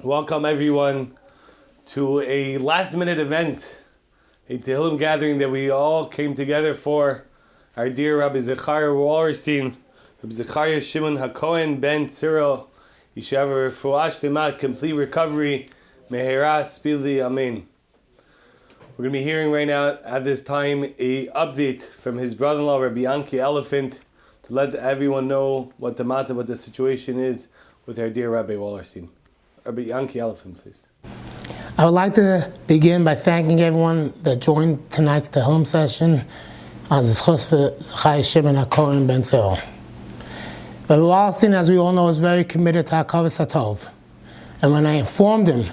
Welcome everyone to a last-minute event, a Tehillim gathering that we all came together for. Our dear Rabbi Zecharia Wallerstein, Rabbi Zecharia Shimon HaKohen Ben Cyril, you should have a refuah shlema, complete recovery, mehera spili amen. We're going to be hearing right now at this time a update from his brother-in-law Rabbi Yanki Elephant to let everyone know what the situation is with our dear Rabbi Wallerstein. Rabbi Yanki Elephant, please. I would like to begin by thanking everyone that joined tonight's Tehillim session on Zechus for Zecharia Shimon HaKohen Ben Cyril. Rabbi Wallerstein, as we all know, is very committed to HaKavos HaTov. And when I informed him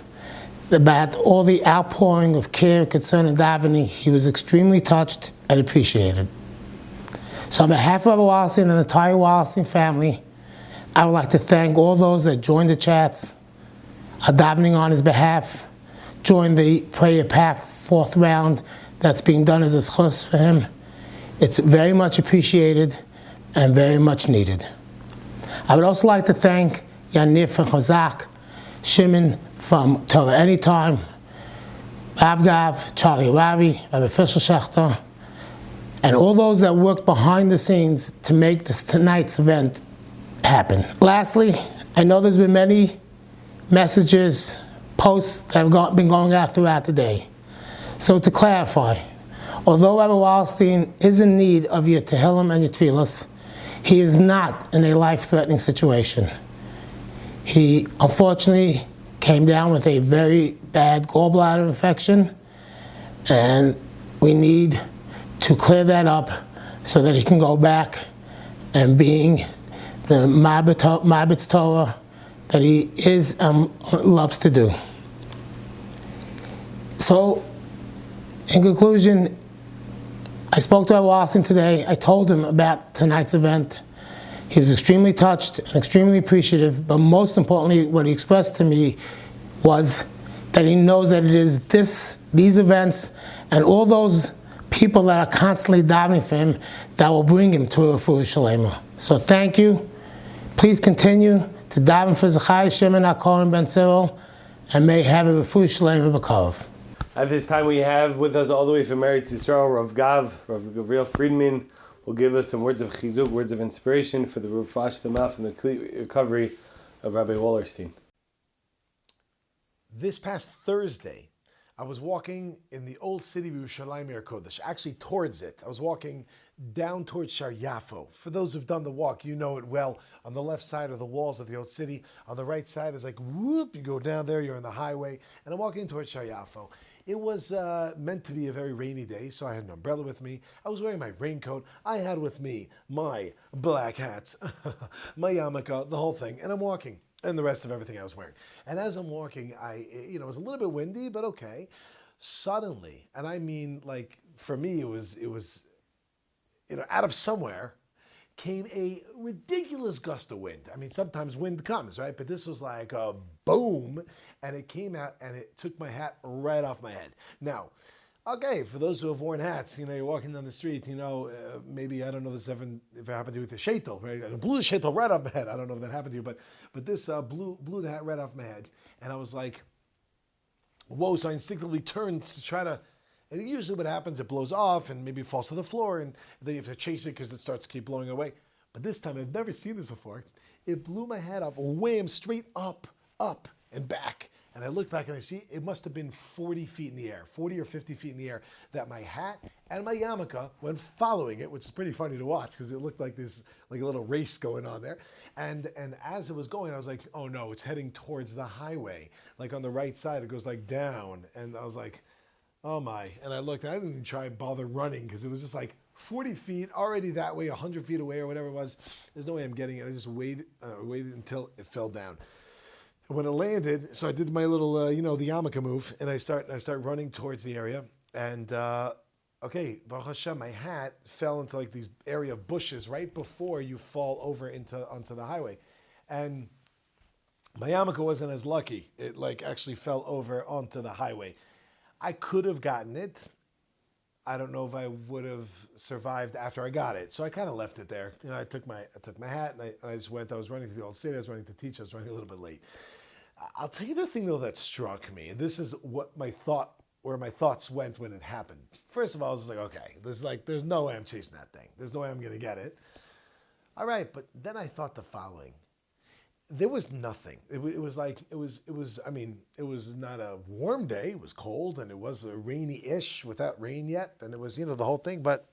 about all the outpouring of care, concern, and davening, he was extremely touched and appreciated. So on behalf of Rabbi Wallerstein and the entire Wallerstein family, I would like to thank all those that joined the chats, are davening on his behalf, joined the prayer pack fourth round that's being done as a zechus for him. It's very much appreciated and very much needed. I would also like to thank Yaniv from Chizuk, Shimon from Torah Anytime, Gav, Charlie Harary, Rabbi Schachter, and all those that worked behind the scenes to make tonight's event happen. Lastly, I know there's been many messages, posts that have been going out throughout the day. So to clarify, although Rabbi Wallerstein is in need of your Tehillim and your Tefillos, he is not in a life-threatening situation. He unfortunately came down with a very bad gallbladder infection, and we need to clear that up so that he can go back and being the Ma'abitz Torah that he loves to do. So, in conclusion, I spoke to Rabbi Wallerstein today. I told him about tonight's event. He was extremely touched and extremely appreciative, but most importantly, what he expressed to me was that he knows that it is these events and all those people that are constantly davening for him that will bring him to a refuah shlema. So thank you. Please continue to daven for Zecharia Shimon HaKohen Ben Cyril, and may have a refuah shlema b'karov. At this time, we have with us all the way from Eretz Yisrael, Gav Friedman will give us some words of Chizuk, words of inspiration for the refuah shlema and the recovery of Rabbi Wallerstein. This past Thursday, I was walking in the old city of Yerushalayim Yer Kodesh, actually towards it. I was walking down towards Shar Yafo. For those who've done the walk, you know it well. On the left side are the walls of the old city. On the right side is like, whoop, you go down there, you're on the highway. And I'm walking towards Shar Yafo. It was meant to be a very rainy day, so I had an umbrella with me. I was wearing my raincoat. I had with me my black hat, my yarmulke, the whole thing. And I'm walking. And the rest of everything I was wearing. And as I'm walking, it was a little bit windy, but okay. Suddenly, and I mean, like, for me, it was out of somewhere came a ridiculous gust of wind. I mean, sometimes wind comes, right? But this was like a boom, and it came out and it took my hat right off my head. Now, okay, for those who have worn hats, you're walking down the street, maybe, I don't know if it happened to you with the sheitel, right? It blew the sheitel right off my head. I don't know if that happened to you, but this blew the hat right off my head. And I was like, whoa, so I instinctively turned to try to, and usually what happens, it blows off and maybe it falls to the floor and then you have to chase it because it starts to keep blowing away. But this time, I've never seen this before. It blew my hat off, wham, straight up, and back. And I look back and I see it must have been 40 feet in the air, 40 or 50 feet in the air, that my hat and my yarmulke went following it, which is pretty funny to watch because it looked like this, like a little race going on there. And as it was going, I was like, oh no, it's heading towards the highway. Like on the right side, it goes like down. And I was like, oh my. And I looked, I didn't even try and bother running because it was just like 40 feet, already that way, 100 feet away or whatever it was. There's no way I'm getting it. I just waited until it fell down. When it landed, so I did my little, the yarmulke move, and I start running towards the area, and okay, Baruch Hashem, my hat fell into like these area of bushes right before you fall over onto the highway, and my yarmulke wasn't as lucky. It like actually fell over onto the highway. I could have gotten it. I don't know if I would have survived after I got it. So I kind of left it there. I took my hat and I just went. I was running to the old city. I was running to teach. I was running a little bit late. I'll tell you the thing though that struck me, and this is what where my thoughts went when it happened. First of all, I was like, okay, there's no way I'm chasing that thing. There's no way I'm gonna get it. All right, but then I thought the following. There was nothing. It was not a warm day. It was cold, and it was a rainy-ish without rain yet, and it was, the whole thing. But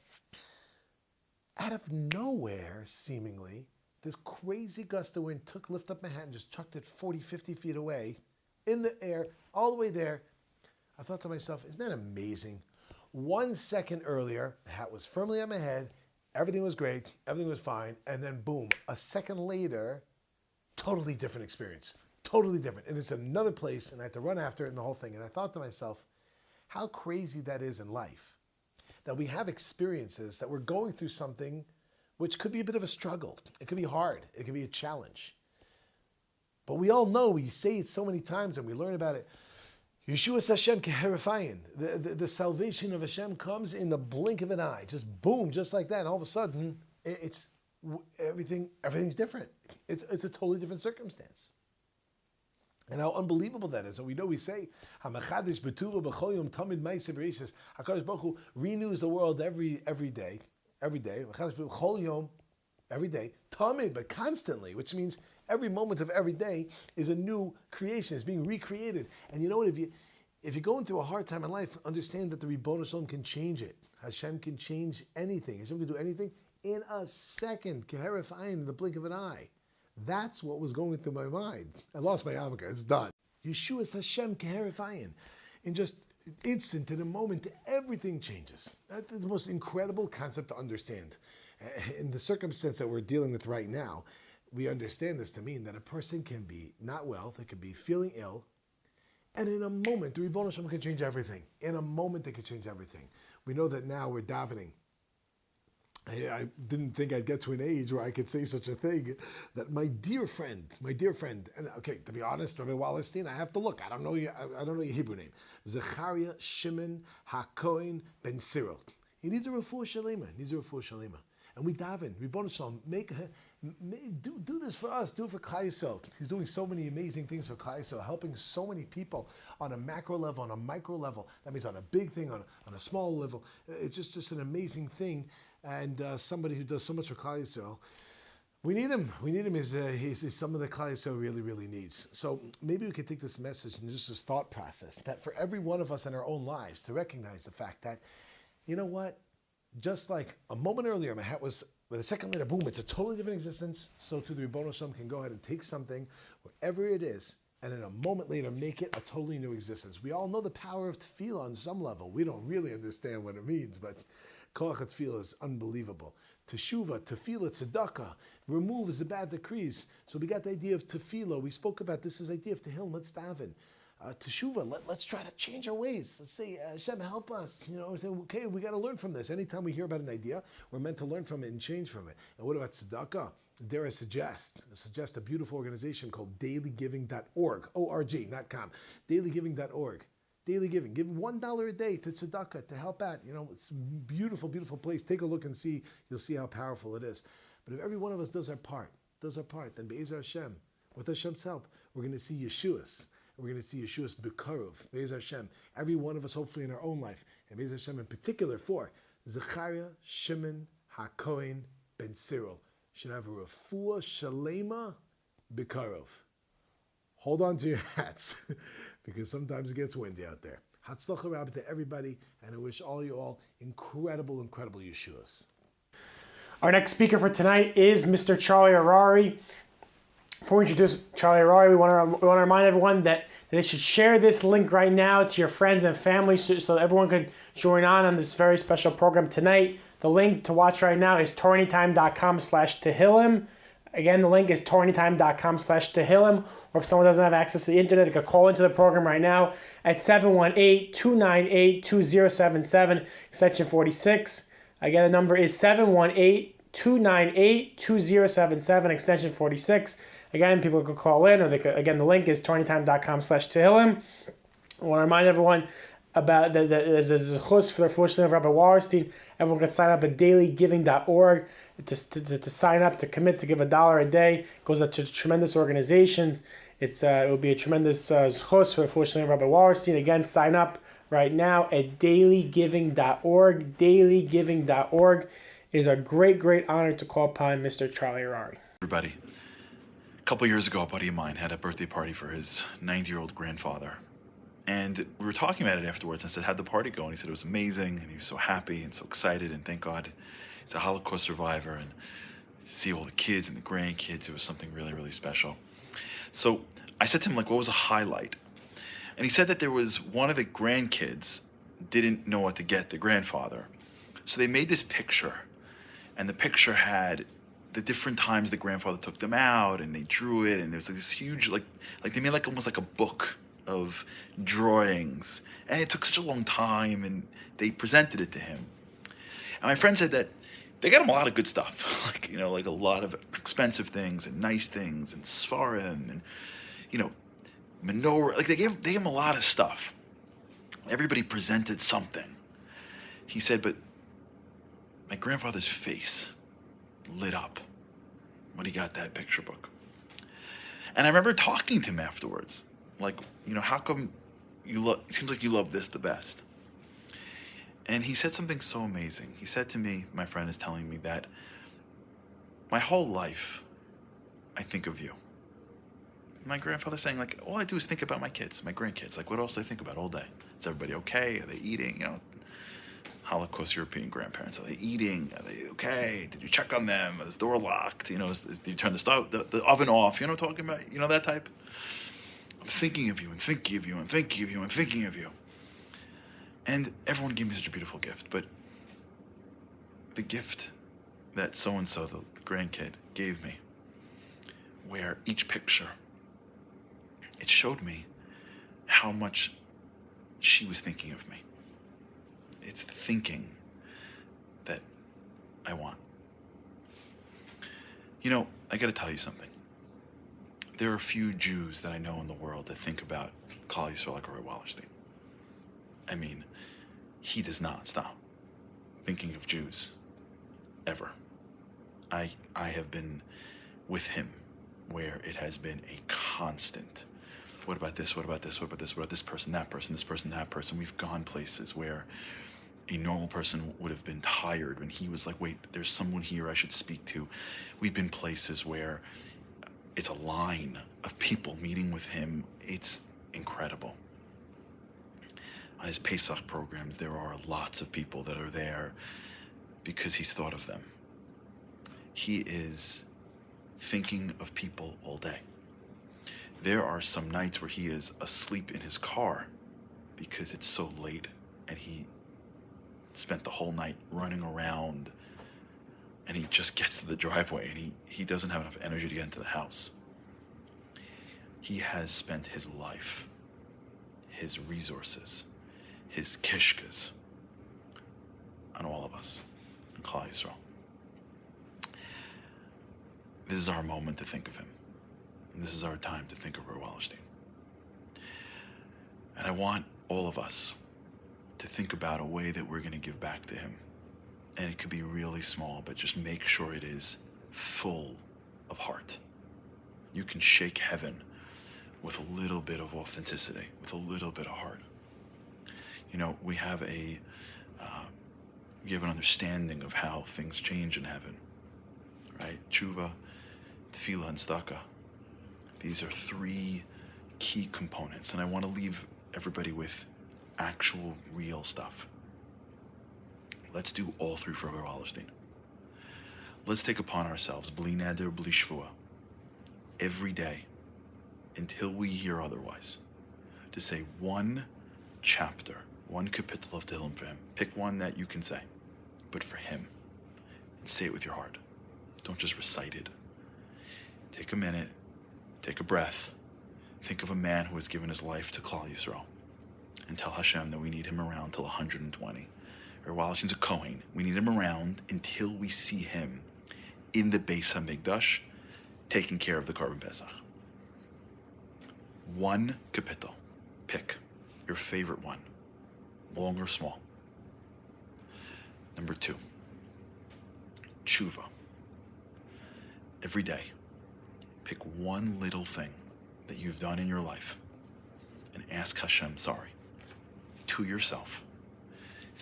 out of nowhere, seemingly, this crazy gust of wind lifted up my hat and just chucked it 40, 50 feet away in the air, all the way there. I thought to myself, isn't that amazing? 1 second earlier, the hat was firmly on my head. Everything was great. Everything was fine. And then, boom, a second later, totally different experience. Totally different. And it's another place, and I had to run after it and the whole thing. And I thought to myself, how crazy that is in life. That we have experiences, that we're going through something which could be a bit of a struggle. It could be hard. It could be a challenge. But we all know, we say it so many times and we learn about it. Yeshuas Hashem keherifayin. The salvation of Hashem comes in the blink of an eye. Just boom, just like that. And all of a sudden, everything's different. It's a totally different circumstance. And how unbelievable that is. And we say, HaMachadish B'tuva B'chol Yom Tamid Ma'aseh B'Reishis. HaKadosh Baruch Hu renews the world every day. HaMachadish B'chol Yom, every day. Tamid, but constantly, which means every moment of every day is a new creation. It's being recreated. And you know what? If you're going through a hard time in life, understand that the Ribono Shalom can change it. Hashem can change anything. Hashem can do anything in a second. Keheref ayin, in the blink of an eye. That's what was going through my mind. I lost my yarmulke. It's done. Yeshua's Hashem keheref ayin. In just an instant, in a moment, everything changes. That's the most incredible concept to understand. In the circumstance that we're dealing with right now, we understand this to mean that a person can be not well, they could be feeling ill, and in a moment, the Ribono Shalom can change everything. In a moment, they can change everything. We know that now we're davening. I didn't think I'd get to an age where I could say such a thing, that my dear friend, and okay, to be honest, Rabbi Wallerstein, I have to look. I don't know your Hebrew name. Zecharia Shimon HaKohen Ben Cyril. He needs a refuah shalema. And we daven, Ribono Shalom, do this for us, do it for Klal Yisrael. He's doing so many amazing things for Klal Yisrael, helping so many people on a macro level, on a micro level. That means on a big thing, on a small level. It's just an amazing thing. And somebody who does so much for Klal Yisrael. We need him. He's some of the Klal Yisrael really, really needs. So maybe we could take this message and just this thought process, that for every one of us in our own lives, to recognize the fact that, you know what, just like a moment earlier, my hat was, but a second later, boom, it's a totally different existence. So too, the Ribono Shalom can go ahead and take something, wherever it is, and in a moment later, make it a totally new existence. We all know the power of tefillah on some level. We don't really understand what it means, but koach tefillah is unbelievable. Teshuvah, tefillah, tzedakah, removes the bad decrees. So we got the idea of tefillah. We spoke about this as idea of Tehillim. Let's daven. Teshuvah, let's try to change our ways. Let's say, Hashem, help us. We say, okay, we got to learn from this. Anytime we hear about an idea, we're meant to learn from it and change from it. And what about tzedakah? Dare I suggest a beautiful organization called dailygiving.org, O-R-G, not com, dailygiving.org. Daily giving. Give $1 a day to tzedakah to help out. It's a beautiful, beautiful place. Take a look and see. You'll see how powerful it is. But if every one of us does our part, then Be'ezer Hashem, with Hashem's help, we're going to see Yeshuas. We're going to see Yeshuas B'karov, Be'ezer Hashem. Every one of us, hopefully in our own life, and Be'ezer Hashem in particular for Zecharia Shimon HaKohen Ben Cyril should have a refuah shalema B'karov. Hold on to your hats, because sometimes it gets windy out there. Hatzlacha Rabbi to everybody, and I wish you all incredible, incredible Yeshuas. Our next speaker for tonight is Mr. Charlie Harary. Before we introduce Charlie Harary, we want to remind everyone that they should share this link right now to your friends and family so everyone could join on this very special program tonight. The link to watch right now is toranytime.com/Tehillim. Again, the link is toranytime.com/Tehillim. Or if someone doesn't have access to the internet, they could call into the program right now at 718-298-2077, extension 46. Again, the number is 718-298-2077, extension 46. Again, people could call in, or they could, again, the link is toranytime.com/Tehillim. I want to remind everyone about there's a chus for the Fushlim of Rabbi Wallerstein. Everyone can sign up at dailygiving.org to sign up, to commit to give $1 a day. It goes up to tremendous organizations. It will be a tremendous zchus for Rabbi Wallerstein. Again, sign up right now at dailygiving.org. Dailygiving.org. It is a great honor to call upon Mr. Charlie Harary. Everybody, a couple years ago, a buddy of mine had a birthday party for his 90-year-old grandfather. And we were talking about it afterwards. I said, how'd the party go? And he said it was amazing, and he was so happy and so excited, and thank God he's a Holocaust survivor, and see all the kids and the grandkids, it was something really special. So I said to him, like, what was a highlight? And he said that there was one of the grandkids didn't know what to get the grandfather. So they made this picture, and the picture had the different times the grandfather took them out, and they drew it, and there was like this huge, like they made like almost like a book of drawings, and it took such a long time, and they presented it to him. And my friend said that they got him a lot of good stuff, like, you know, like a lot of expensive things and nice things and svarim and, you know, menorah. Like they gave him a lot of stuff. Everybody presented something. He said, but my grandfather's face lit up when he got that picture book. And I remember talking to him afterwards, like, you know, how come it seems like you love this the best? And he said something so amazing. He said to me, my friend is telling me, that my whole life I think of you. My grandfather's saying, like, all I do is think about my kids, my grandkids. Like, what else do I think about all day? Is everybody okay? Are they eating? You know, Holocaust European grandparents, are they eating? Are they okay? Did you check on them? Is the door locked? You know, did you turn the oven off? You know what I'm talking about? You know, that type? I'm thinking of you and thinking of you and thinking of you and thinking of you. And everyone gave me such a beautiful gift, but the gift that so-and-so, the grandkid, gave me, where each picture, it showed me how much she was thinking of me. It's the thinking that I want. You know, I gotta tell you something. There are a few Jews that I know in the world that think about Klal Yisrael like Rabbi Wallerstein. I mean, he does not stop thinking of Jews, ever. I have been with him where it has been a constant, what about this, what about this, what about this, what about this person, that person, this person, that person. We've gone places where a normal person would have been tired when he was like, wait, there's someone here I should speak to. We've been places where it's a line of people meeting with him. It's incredible. On his Pesach programs, there are lots of people that are there because he's thought of them. He is thinking of people all day. There are some nights where he is asleep in his car because it's so late, and he spent the whole night running around, and he just gets to the driveway, and he doesn't have enough energy to get into the house. He has spent his life, his resources, his kishkas on all of us, in Klal Yisrael. This is our moment to think of him. And this is our time to think of Rabbi Wallerstein. And I want all of us to think about a way that we're going to give back to him. And it could be really small, but just make sure it is full of heart. You can shake heaven with a little bit of authenticity, with a little bit of heart. You know, we have an understanding of how things change in heaven, right? Tshuva, tefillah, and tzedakah. These are three key components, and I want to leave everybody with actual, real stuff. Let's do all three for Rabbi Wallerstein. Let's take upon ourselves, bli neder, bli shvua, every day, until we hear otherwise, to say one chapter, one kapitel of Tehillim for him. Pick one that you can say, but for him, and say it with your heart. Don't just recite it. Take a minute, take a breath, think of a man who has given his life to Klal Yisrael, and tell Hashem that we need him around till 120. Or while he's a Kohen, we need him around until we see him in the Beis HaMikdash taking care of the Korban Pesach. One kapitel. Pick your favorite one, long or small. Number 2, tshuva. Every day, pick one little thing that you've done in your life and ask Hashem sorry to yourself.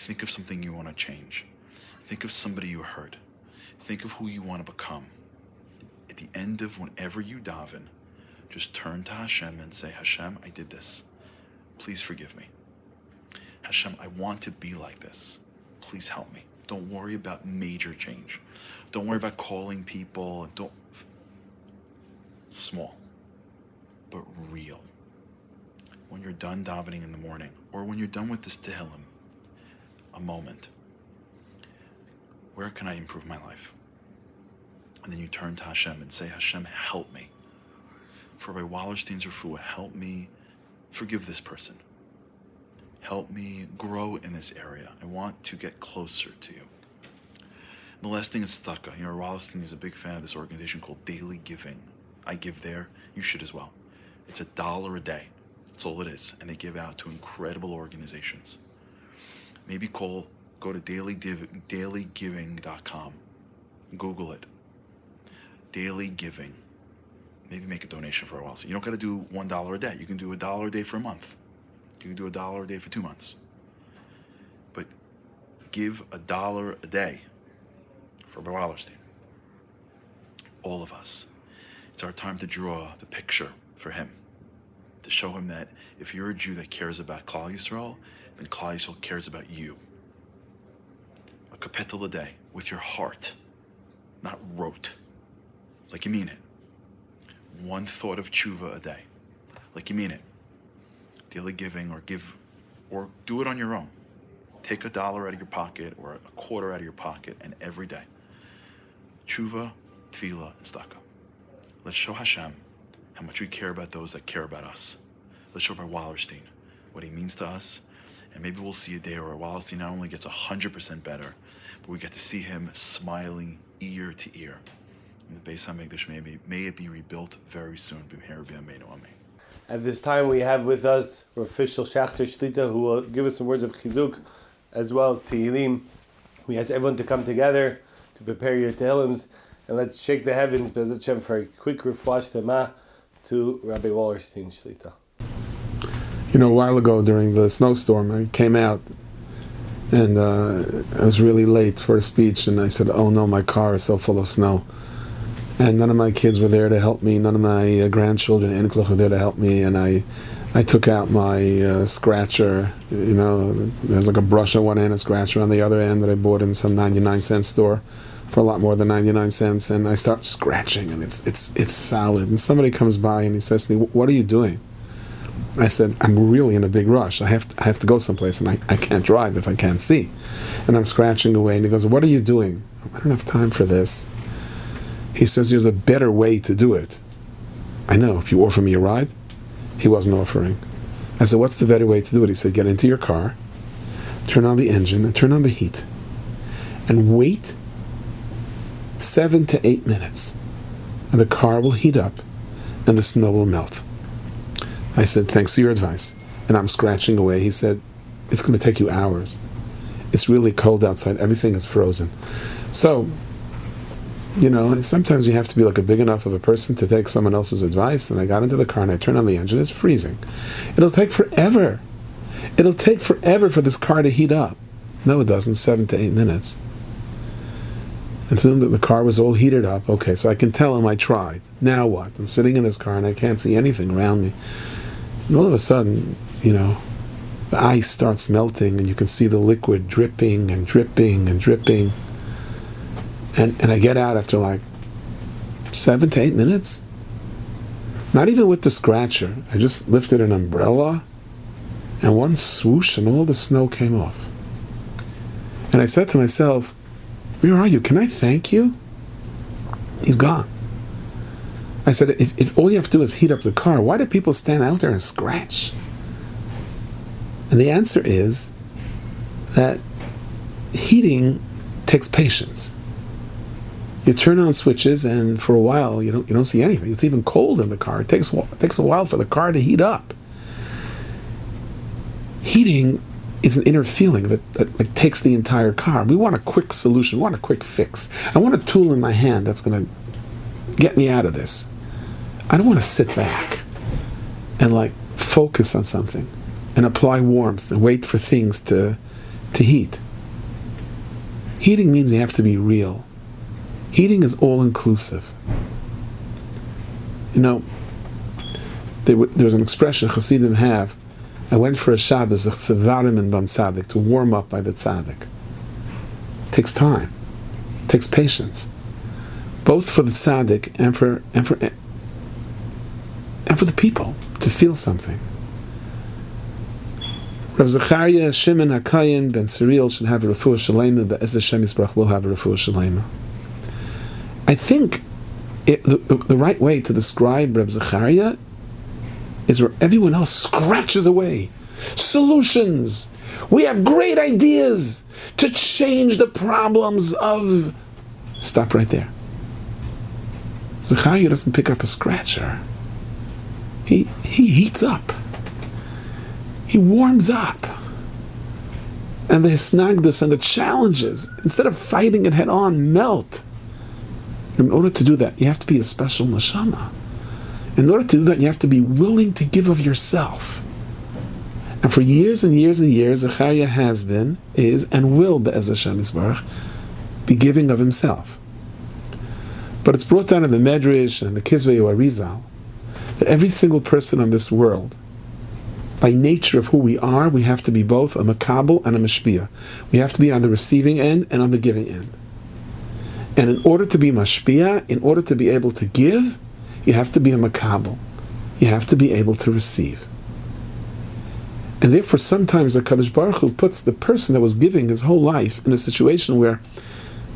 Think of something you want to change. Think of somebody you hurt. Think of who you want to become. At the end of whenever you daven, just turn to Hashem and say, Hashem, I did this. Please forgive me. Hashem, I want to be like this. Please help me. Don't worry about major change. Don't worry about calling people. Small, but real. When you're done davening in the morning, or when you're done with this Tehillim, a moment. Where can I improve my life? And then you turn to Hashem and say, Hashem, help me. For Rabbi Wallerstein's refuah, help me forgive this person. Help me grow in this area. I want to get closer to you. And the last thing is tzedakah. You know, Wallerstein is a big fan of this organization called Daily Giving. I give there. You should as well. It's $1 a day. That's all it is. And they give out to incredible organizations. Maybe go to dailygiving.com. Google it. Daily Giving. Maybe make a donation for a while. So you don't got to do $1 a day. You can do $1 a day for a month. You can do $1 a day for 2 months. But give $1 a day for Rabbi Wallerstein. All of us. It's our time to draw the picture for him. To show him that if you're a Jew that cares about Klal Yisrael, then Klal Yisrael cares about you. A kapitel a day with your heart, not rote, like you mean it. One thought of tshuva a day, like you mean it. Daily giving, or do it on your own. Take $1 out of your pocket or a quarter out of your pocket, and every day, tshuva, tefillah, and tzedakah. Let's show Hashem how much we care about those that care about us. Let's show Rabbi Wallerstein what he means to us, and maybe we'll see a day where Wallerstein not only gets 100% better, but we get to see him smiling ear to ear. And the Beis HaMikdash, may it be rebuilt very soon. At this time, we have with us our official Schachter Shlita, who will give us some words of Chizuk, as well as Tehillim. We ask everyone to come together to prepare your Tehillims, and let's shake the heavens, Be'ez Hashem, for a quick refresh tema to Rabbi Wallerstein Shlita. You know, a while ago during the snowstorm, I came out, and I was really late for a speech, and I said, oh no, my car is so full of snow. And none of my kids were there to help me, none of my grandchildren and were there to help me, and I took out my scratcher. You know, there's like a brush on one end, a scratcher on the other end that I bought in some 99-cent store for a lot more than 99 cents, and I start scratching, and it's solid. And somebody comes by and he says to me, what are you doing? I said, I'm really in a big rush. I have to go someplace, and I can't drive if I can't see. And I'm scratching away, and he goes, what are you doing? I don't have time for this. He says, there's a better way to do it. I know, if you offer me a ride. He wasn't offering. I said, what's the better way to do it? He said, get into your car, turn on the engine, and turn on the heat, and wait 7 to 8 minutes, and the car will heat up, and the snow will melt. I said, thanks for your advice. And I'm scratching away. He said, it's going to take you hours. It's really cold outside. Everything is frozen. So, you know, sometimes you have to be like a big enough of a person to take someone else's advice. And I got into the car and I turned on the engine. It's freezing. It'll take forever. It'll take forever for this car to heat up. No, it doesn't. 7 to 8 minutes. And soon the car was all heated up. Okay, so I can tell him I tried. Now what? I'm sitting in this car and I can't see anything around me. And all of a sudden, you know, the ice starts melting and you can see the liquid dripping and dripping and dripping. And I get out after like 7 to 8 minutes. Not even with the scratcher. I just lifted an umbrella and one swoosh and all the snow came off. And I said to myself, where are you? Can I thank you? He's gone. I said, if all you have to do is heat up the car, why do people stand out there and scratch? And the answer is that heating takes patience. You turn on switches, and for a while you don't see anything. It's even cold in the car. It takes a while for the car to heat up. Heating is an inner feeling that takes the entire car. We want a quick solution. We want a quick fix. I want a tool in my hand that's going to get me out of this. I don't want to sit back. and like focus on something and apply warmth and wait for things to heat. Heating means you have to be real. Heating is all-inclusive. There was an expression Hasidim have, I went for a Shabbos, to warm up by the tzaddik. It takes time. It takes patience. Both for the tzaddik and for the people to feel something. Rabbi Zecharia Shimon HaKayin ben Cyril should have a refuah shalema, but Ezra Shem Yisbrach will have a refuah shalema. I think the right way to describe Rabbi Zecharia is where everyone else scratches away. Solutions! We have great ideas to change the problems of... Stop right there. Zecharia doesn't pick up a scratcher. He heats up. He warms up. And the hisnagdus and the challenges, instead of fighting it head on, melt. In order to do that, you have to be a special neshama. In order to do that, you have to be willing to give of yourself. And for years and years and years, Zecharia has been, is, and will, be'ez Hashem Yisbarach, be giving of himself. But it's brought down in the Medrash and the Kizvei Arizal that every single person on this world, by nature of who we are, we have to be both a makabel and a mashpia. We have to be on the receiving end and on the giving end. And in order to be mashpia, in order to be able to give, you have to be a makabel. You have to be able to receive. And therefore, sometimes the Kadosh Baruch Hu puts the person that was giving his whole life in a situation where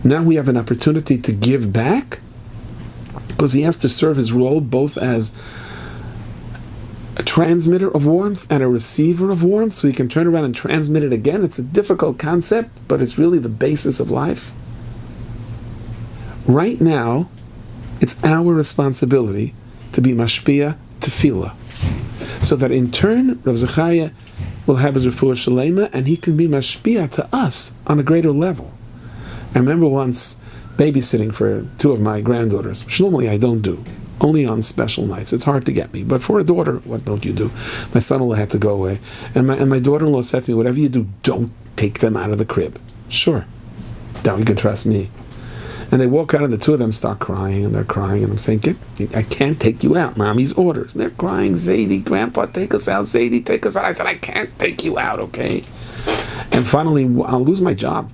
now we have an opportunity to give back, because he has to serve his role both as a transmitter of warmth and a receiver of warmth, so he can turn around and transmit it again. It's a difficult concept, but it's really the basis of life. Right now, it's our responsibility to be mashpia tefillah, so that in turn, Rav Zecharia will have his refuah shalema, and he can be mashpia to us on a greater level. I remember once babysitting for two of my granddaughters, which normally I don't do, only on special nights. It's hard to get me, but for a daughter, what don't you do? My son-in-law had to go away, and my daughter-in-law said to me, whatever you do, don't take them out of the crib. Sure. Now you can trust me. And they walk out, and the two of them start crying, and they're crying, and I'm saying, I can't take you out. Mommy's orders. And they're crying, Zaidi, Grandpa, take us out. Zaidi, take us out. I said, I can't take you out, okay? And finally, I'll lose my job.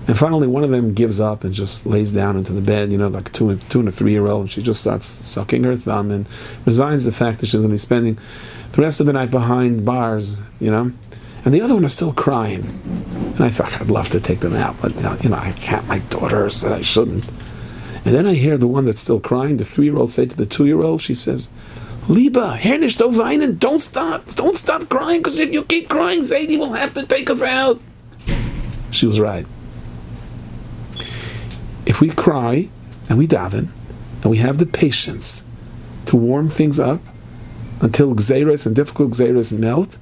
And finally, one of them gives up and just lays down into the bed, like a 2 and a 3-year-old, and she just starts sucking her thumb and resigns the fact that she's going to be spending the rest of the night behind bars, And the other one is still crying. And I thought, I'd love to take them out, but, I can't. My daughter said I shouldn't. And then I hear the one that's still crying, the 3-year-old, say to the 2-year-old, she says, Liba, Herr nicht do weinen, don't stop crying, because if you keep crying, Zaidi will have to take us out. She was right. If we cry, and we daven, and we have the patience to warm things up until gzeiros and difficult gzeiros melt,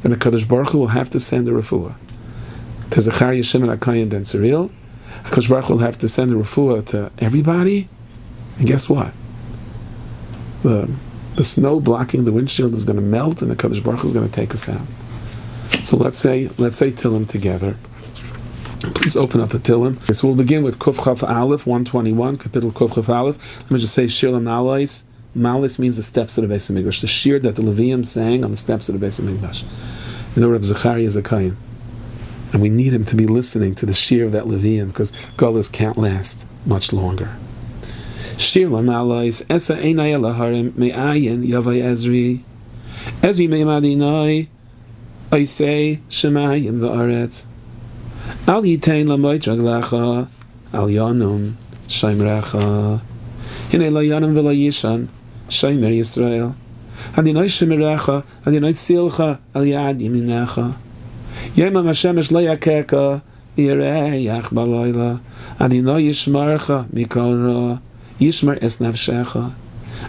then the Kadosh Baruch Hu will have to send a refuah to Zecharia Shimon HaKayin ben Cyril. Kadosh Baruch Hu will have to send a refuah to everybody, and guess what? The snow blocking the windshield is going to melt, and the Kadosh Baruch Hu is going to take us out. So let's say Tehillim together. Please open up a Tehillim. Okay, so we'll begin with Kuf Chaf Aleph 121, Kapitel Kuf Chaf Aleph. Let me just say Shir Malais. Malis means the steps of the Beis HaMikdash, the shir that the Levium sang on the steps of the Beis HaMikdash. Rabbi Zecharia is a Kayin, and we need him to be listening to the shir of that Levium, because Gullahs can't last much longer. Shir Malais Esa Einay Alaharim Me'ayin Yavai Ezri Ezri Me'madinai Oisei Shemayim V'aretz Al Yitein Lamoit Raglacha Al Yanum Shaimrecha Hinei Lo Yanum V'Lo Yishan Shaimer Yisrael Adinai Shemerecha Adinai Tzilcha Al Yad Yiminecha Yema Mashemesh Lo Yakeka Yireyach Balayla Adinai Yishmarcha Mikol Ra Yishmar Es Nafshecha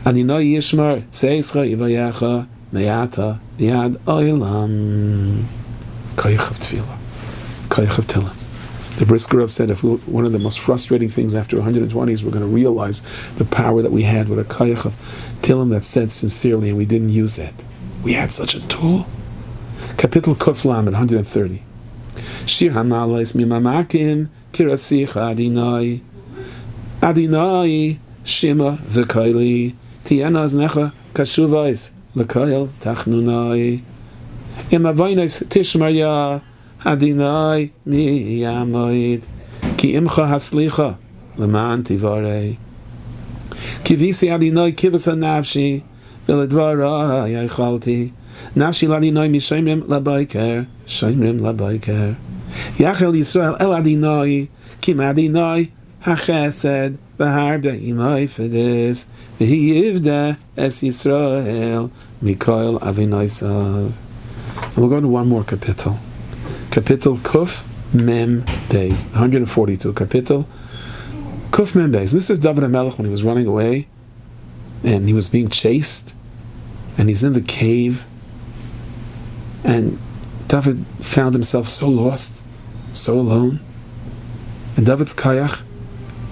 Adinai Yishmar Tzeischa Yivayecha Me'ata Yad Oilam Koyach of Tefillah Koyach of Tehillim. The Brisker Rav said, one of the most frustrating things after 120 is we're going to realize the power that we had with a koyach of Tehillim that said sincerely, and we didn't use it. We had such a tool. Kapitel Kuf Lamed 130. Shir Hanalais Mimamakim Kirasicha Adinai Adinai Shima V'Kaili Tiena Aznecha Kashuvais L'Kail Tachnunai Imavainais Tishmarya Adinai Mi Yamoid Ki Imcha Haslicha L'man Tivarei Kivisi Adinai Kivasa Nafshi V'Ledvara Yaychalti Nafshi Ladinai Mishayimrim Labaiker Shayimrim Labaiker Yachel Yisrael El Adinai Kim Adinai HaChesed Bahar Be'imai Fedes V'hi Yivda Es Yisrael Mikoil Avinaisav. And we'll go to one more kapitel. Kapitel Kuf Mem Beis 142. Kapitel Kuf Mem Beis. This is David HaMelech when he was running away and he was being chased and he's in the cave, and David found himself so lost, so alone. And David's kayach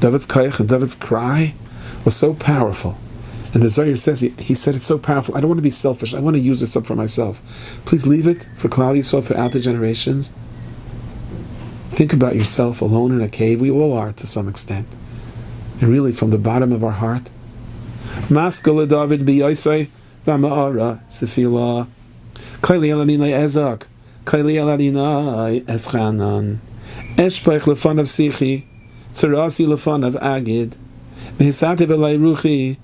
and David's cry was so powerful. And the Zohar says, he said it's so powerful, I don't want to be selfish, I want to use this up for myself. Please leave it for Klal Yisrael throughout the generations. Think about yourself alone in a cave. We all are to some extent. And really from the bottom of our heart. Maskal David b'Yosei v'Ma'ara Sefila Kaili Eladinai Ezak Kaili Eladinai Eschanan Eshpech Lefanav Sichi Tzarasi Lefanav Agid V'Hisate V'Lai Ruchi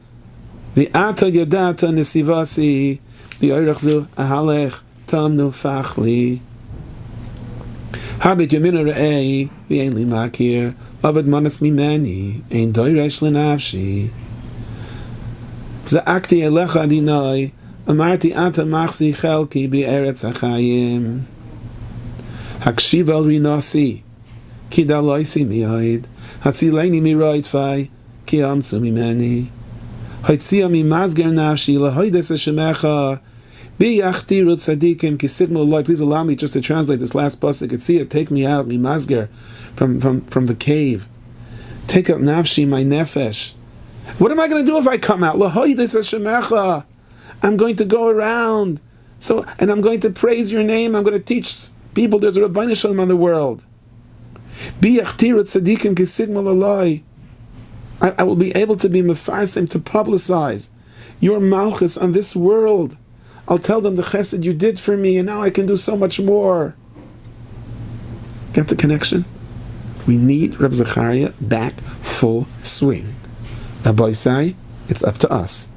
V'Ata Yadata Nesivasi V'Yorachzu Ahalech Tamnu Fachli Habit Yamina Re'ei V'Ein Li Makir Avad Manas Mimeni Ein Doiresh L'Nafshi Za'akti Elecha Adinai Amarti Ata Machsi Chelki B'Eretz HaChayim Hakshiv El Rinasi Ki Daloisi Mi'aid Hatzileini Mi'roitfai Ki Amtzu Mimeni Haitzia Mimazger Nafshi Lahoides Hashemecha B'Yachtiru Tzadikim Ki Sigmul Loi. Please allow me just to translate this last pasuk. It's here, take me out, Mimazger, from the cave. Take out Nafshi, my Nefesh. What am I going to do if I come out? Lahoides Hashemecha. I'm going to go around, and I'm going to praise your name. I'm going to teach people there's a Rabbeinu Shalom on the world. B'Yachtiru Tzadikim Ki Sigmul Loi. I will be able to be mefarsim, to publicize your malchus on this world. I'll tell them the chesed you did for me, and now I can do so much more. Get the connection? We need Rabbi Zecharia back full swing. Rabbi say, it's up to us.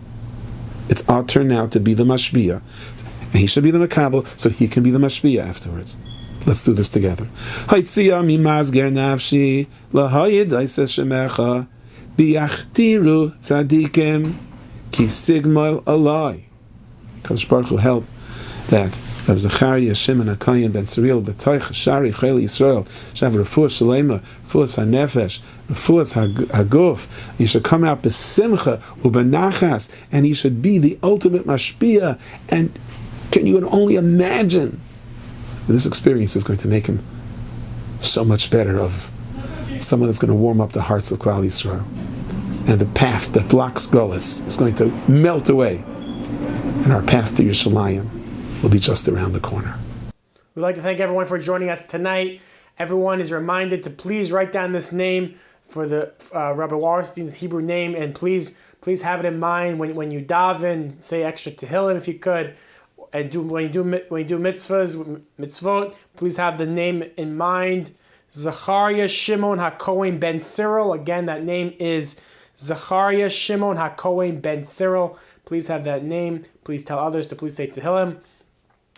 It's our turn now to be the mashbiya. And he should be the makabel, so he can be the mashbiya afterwards. Let's do this together. Haitzia mimazger nafshi, lahayid aises shemecha, biyachtiru tzadikim, ki sigmal alai. Kadosh Baruch Hu help that Rav Zecharia, Shimon HaKayin, Ben Tzuriel, B'toich, Shari, Chayil Yisrael, Shav Refuah Shalema, Refuahs HaNefesh, Refuahs HaGuf. He should come out b'simcha, u'benachas, and he should be the ultimate mashpia. And can you only imagine? This experience is going to make him so much better of someone that's going to warm up the hearts of Klal Yisrael. And the path that blocks Golis is going to melt away. And our path to Yerushalayim will be just around the corner. We'd like to thank everyone for joining us tonight. Everyone is reminded to please write down this name for the Rabbi Wallerstein's Hebrew name, and please have it in mind when you daven. Say extra Tehillim if you could, and when you do mitzvot, please have the name in mind. Zecharia Shimon HaKohen Ben Cyril. Again, that name is Zecharia Shimon HaKohen Ben Cyril. Please have that name. Please tell others to please say Tehillim.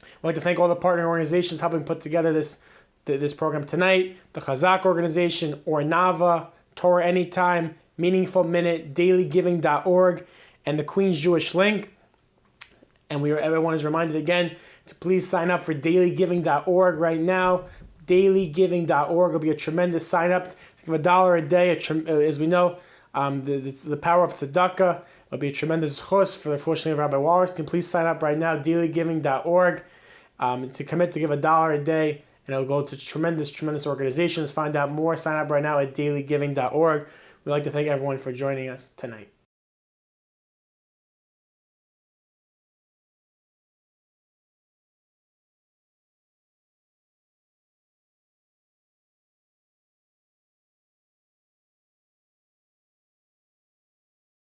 I'd like to thank all the partner organizations helping put together this program tonight. The Chizuk organization, Ornava, Torah Anytime, Meaningful Minute, dailygiving.org, and the Queen's Jewish Link. And everyone is reminded again to please sign up for dailygiving.org right now. Dailygiving.org will be a tremendous sign up. To give $1 a day, as we know, the power of tzedakah. It'll be a tremendous chus for the fortunate of Rabbi Wallerstein. Please sign up right now, dailygiving.org, to commit to give $1 a day and it'll go to tremendous organizations. Find out more, sign up right now at dailygiving.org. We'd like to thank everyone for joining us tonight.